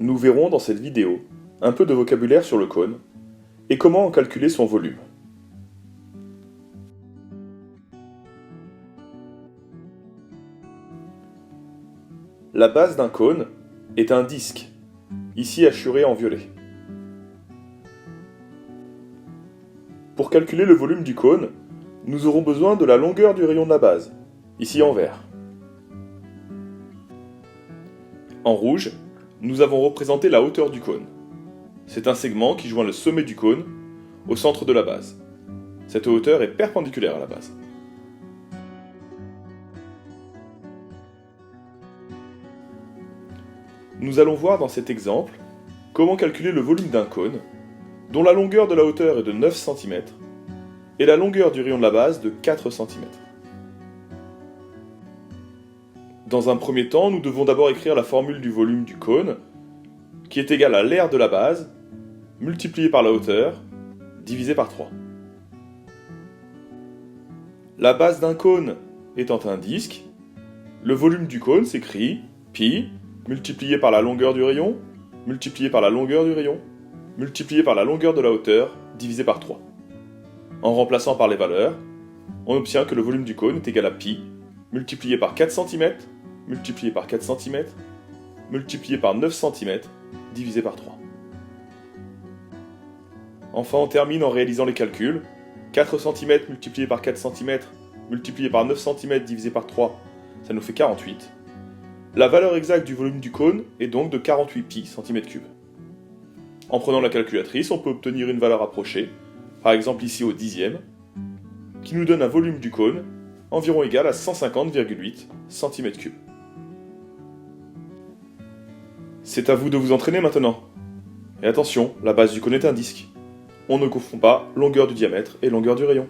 Nous verrons dans cette vidéo un peu de vocabulaire sur le cône et comment en calculer son volume. La base d'un cône est un disque, ici hachuré en violet. Pour calculer le volume du cône, nous aurons besoin de la longueur du rayon de la base, ici en vert. En rouge, nous avons représenté la hauteur du cône. C'est un segment qui joint le sommet du cône au centre de la base. Cette hauteur est perpendiculaire à la base. Nous allons voir dans cet exemple comment calculer le volume d'un cône dont la longueur de la hauteur est de 9 cm et la longueur du rayon de la base de 4 cm. Dans un premier temps, nous devons d'abord écrire la formule du volume du cône qui est égale à l'aire de la base multiplié par la hauteur divisé par 3. La base d'un cône étant un disque, le volume du cône s'écrit π multiplié par la longueur du rayon, multiplié par la longueur du rayon, multiplié par la longueur de la hauteur, divisé par 3. En remplaçant par les valeurs, on obtient que le volume du cône est égal à π, multiplié par 4 cm, multiplié par 4 cm, multiplié par 9 cm, divisé par 3. Enfin, on termine en réalisant les calculs. 4 cm multiplié par 4 cm, multiplié par 9 cm divisé par 3, ça nous fait 48. La valeur exacte du volume du cône est donc de 48 π cm3. En prenant la calculatrice, on peut obtenir une valeur approchée, par exemple ici au dixième, qui nous donne un volume du cône environ égal à 150,8 cm3. C'est à vous de vous entraîner maintenant. Et attention, la base du cône est un disque. On ne confond pas longueur du diamètre et longueur du rayon.